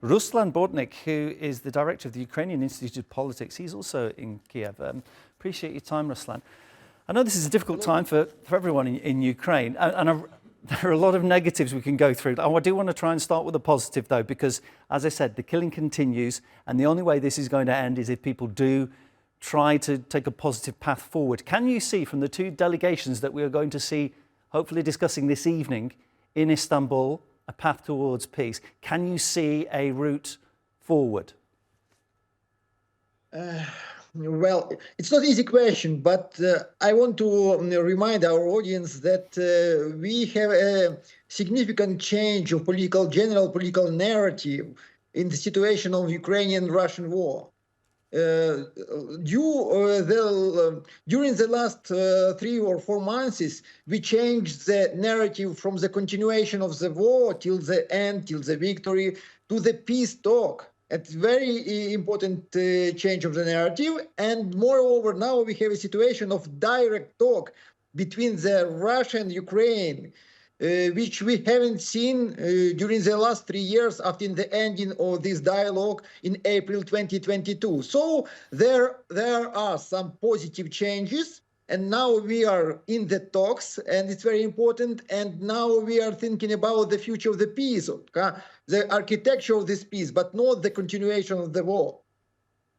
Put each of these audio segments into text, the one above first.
Ruslan Bortnik, who is the director of the Ukrainian Institute of Politics, he's also in Kiev. Appreciate your time, Ruslan. I know this is a difficult time for everyone in Ukraine, and there are a lot of negatives we can go through. I do want to try and start with a positive, though, because, as I said, the killing continues, and the only way this is going to end is if people do try to take a positive path forward. Can you see from the two delegations that we are going to see, hopefully discussing this evening in Istanbul, a path towards peace? Can you see a route forward? Well, it's not an easy question, but I want to remind our audience that we have a significant change of general political narrative in the situation of Ukrainian-Russian war. During the last 3 or 4 months, we changed the narrative from the continuation of the war till the end, till the victory, to the peace talk. It's very important change of the narrative. And moreover, now we have a situation of direct talk between the Russia and Ukraine, which we haven't seen during the last 3 years after the ending of this dialogue in April 2022. So there are some positive changes, and now we are in the talks, and it's very important. And now we are thinking about the future of the peace, the architecture of this peace, but not the continuation of the war.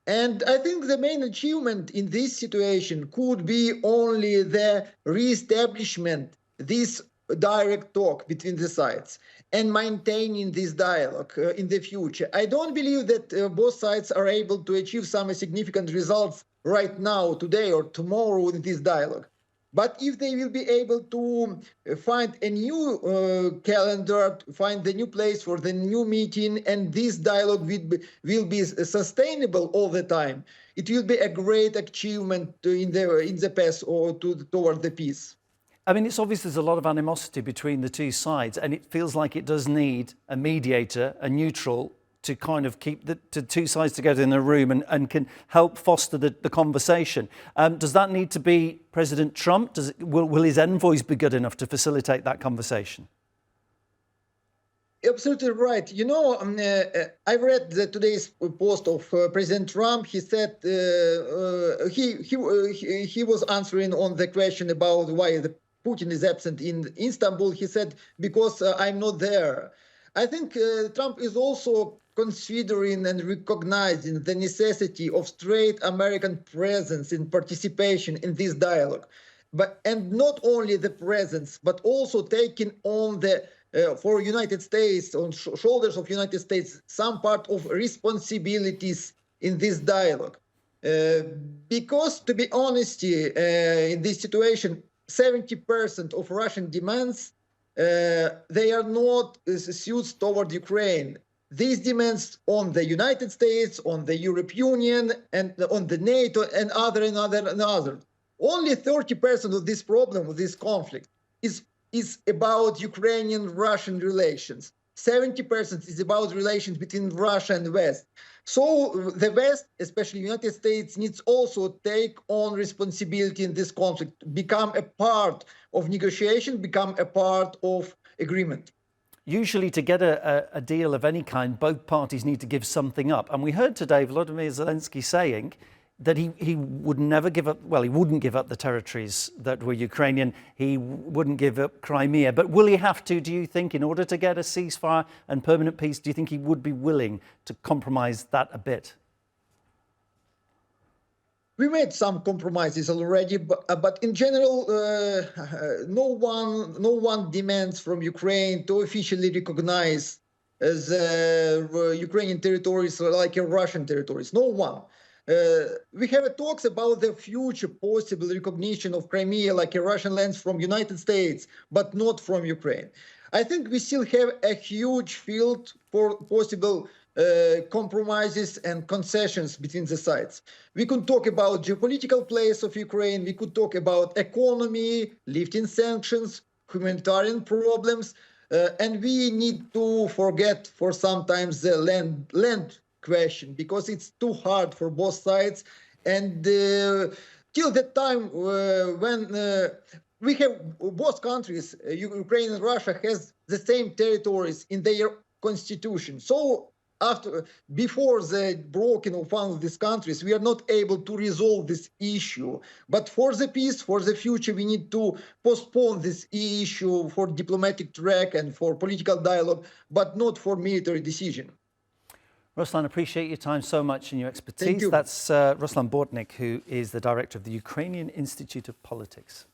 And I think the main achievement in this situation could be only the reestablishment, this direct talk between the sides, and maintaining this dialogue in the future. I don't believe that both sides are able to achieve some significant results right now, today or tomorrow in this dialogue. But if they will be able to find a new calendar, find the new place for the new meeting, and this dialogue will be sustainable all the time, it will be a great achievement in the path toward the peace. I mean, it's obvious there's a lot of animosity between the two sides, and it feels like it does need a mediator, a neutral, to kind of keep the two sides together in a room and can help foster the conversation. Does that need to be President Trump? Will his envoys be good enough to facilitate that conversation? Absolutely right. You know, I read today's post of President Trump. He said he was answering on the question about why Putin is absent in Istanbul. He said, because I'm not there. I think Trump is also considering and recognizing the necessity of straight American presence and participation in this dialogue. And not only the presence, but also taking on for United States, on shoulders of United States, some part of responsibilities in this dialogue. Because, to be honest, in this situation, 70% of Russian demands, they are not suits toward Ukraine. These demands on the United States, on the European Union, and on the NATO, and other. Only 30% of this problem, of this conflict, is about Ukrainian-Russian relations. 70% is about relations between Russia and the West. So the West, especially the United States, needs also take on responsibility in this conflict, become a part of negotiation, become a part of agreement. Usually to get a deal of any kind, both parties need to give something up. And we heard today Volodymyr Zelenskyy saying that he would never give up, well, he wouldn't give up the territories that were Ukrainian. He wouldn't give up Crimea. But will he have to, do you think, in order to get a ceasefire and permanent peace, do you think he would be willing to compromise that a bit? We made some compromises already, but in general, no one demands from Ukraine to officially recognize Ukrainian territories like Russian territories. No one. We have talks about the future possible recognition of Crimea like a Russian lands from United States, but not from Ukraine. I think we still have a huge field for possible compromises and concessions between the sides. We could talk about geopolitical place of Ukraine. We could talk about economy, lifting sanctions, humanitarian problems, and we need to forget for sometimes the land question, because it's too hard for both sides. And till the time when we have both countries, Ukraine and Russia, has the same territories in their constitution. So before the breaking of one of these countries, we are not able to resolve this issue. But for the peace, for the future, we need to postpone this issue for diplomatic track and for political dialogue, but not for military decision. Ruslan, appreciate your time so much and your expertise. Thank you. That's Ruslan Bortnik, who is the director of the Ukrainian Institute of Politics.